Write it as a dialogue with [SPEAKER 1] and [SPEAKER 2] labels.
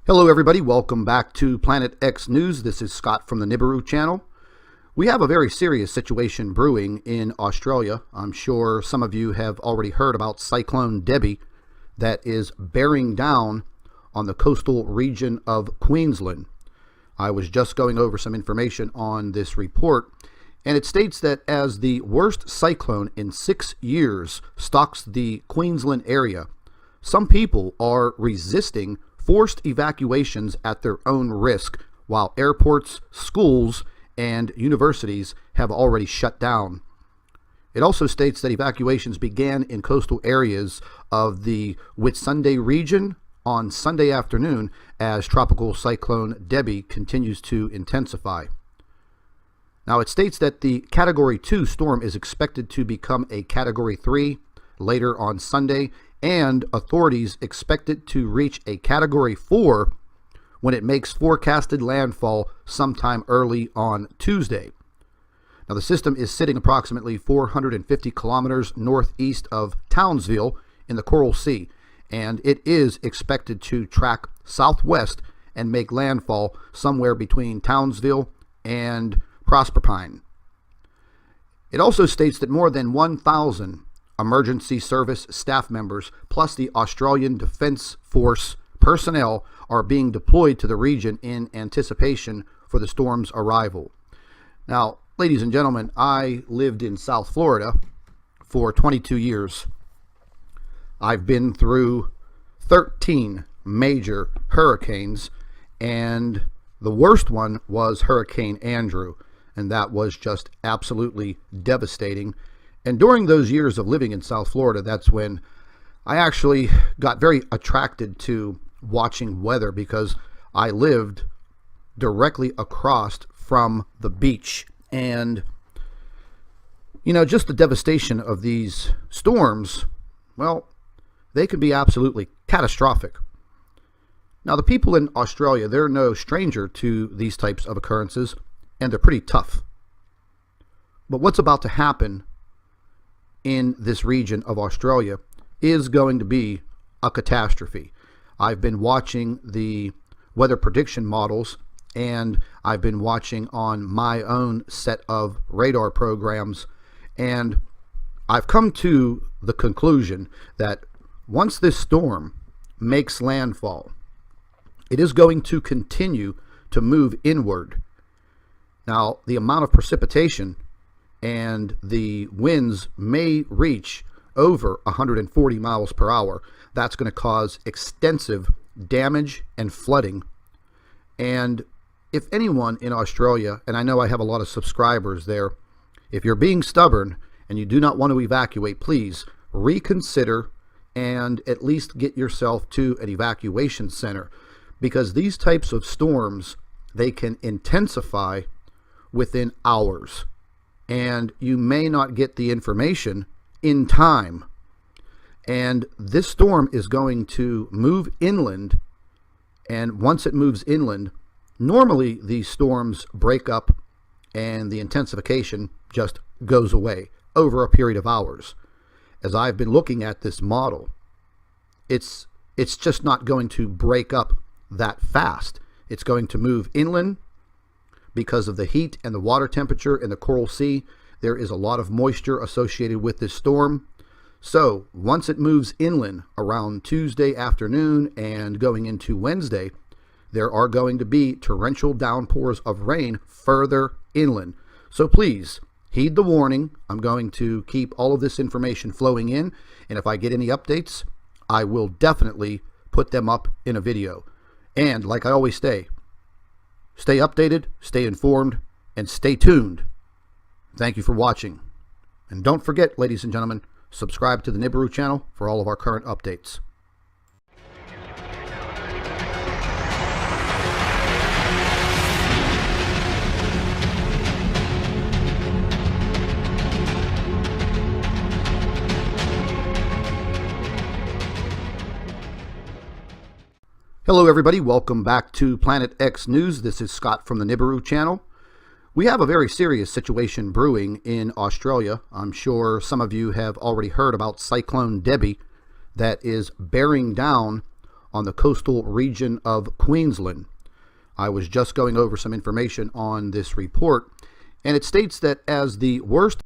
[SPEAKER 1] Hello everybody, welcome back to Planet X News. This is Scott from the Nibiru channel. We have a very serious situation brewing in Australia. I'm sure some of you have already heard about Cyclone Debbie that is bearing down on the coastal region of Queensland. I was just going over some information on this report, and it states that as the worst cyclone in 6 years stalks the Queensland area, some people are resisting forced evacuations at their own risk, while airports, schools, and universities have already shut down. It also states that evacuations began in coastal areas of the Whitsunday region on Sunday afternoon as Tropical Cyclone Debbie continues to intensify. Now, it states that the Category 2 storm is expected to become a Category 3 later on Sunday, and authorities expect it to reach a Category 4 when it makes forecasted landfall sometime early on Tuesday. Now, the system is sitting approximately 450 kilometers northeast of Townsville in the Coral Sea, and it is expected to track southwest and make landfall somewhere between Townsville and Proserpine. It also states that more than 1,000 emergency service staff members plus the Australian Defence Force personnel are being deployed to the region in anticipation for the storm's arrival. Now, ladies and gentlemen, I lived in South Florida for 22 years. I've been through 13 major hurricanes, and the worst one was Hurricane Andrew, and that was just absolutely devastating. And during those years of living in South Florida, that's when I actually got very attracted to watching weather, because I lived directly across from the beach. And, you know, just the devastation of these storms, well, they can be absolutely catastrophic. Now, the people in Australia, they're no stranger to these types of occurrences, and they're pretty tough. But what's about to happen in this region of Australia is going to be a catastrophe. I've been watching the weather prediction models, and I've been watching on my own set of radar programs, and I've come to the conclusion that once this storm makes landfall, it is going to continue to move inward. Now, the amount of precipitation and the winds may reach over 140 miles per hour. That's going to cause extensive damage and flooding. And if anyone in Australia, and I know I have a lot of subscribers there, if you're being stubborn and you do not want to evacuate, please reconsider and at least get yourself to an evacuation center, because these types of storms, they can intensify within hours, and you may not get the information in time. And this storm is going to move inland, and once it moves inland, normally these storms break up and the intensification just goes away over a period of hours. As I've been looking at this model, it's just not going to break up that fast. It's going to move inland. Because of the heat and the water temperature in the Coral Sea, there is a lot of moisture associated with this storm. So once it moves inland around Tuesday afternoon and going into Wednesday, there are going to be torrential downpours of rain further inland. So please heed the warning. I'm going to keep all of this information flowing in, and if I get any updates, I will definitely put them up in a video. And like I always say, stay updated, stay informed, and stay tuned. Thank you for watching. And don't forget, ladies and gentlemen, subscribe to the Nibiru channel for all of our current updates. Hello everybody, welcome back to Planet X News. This is Scott from the Nibiru channel. We have a very serious situation brewing in Australia. I'm sure some of you have already heard about Cyclone Debbie that is bearing down on the coastal region of Queensland. I was just going over some information on this report, and it states that as the worst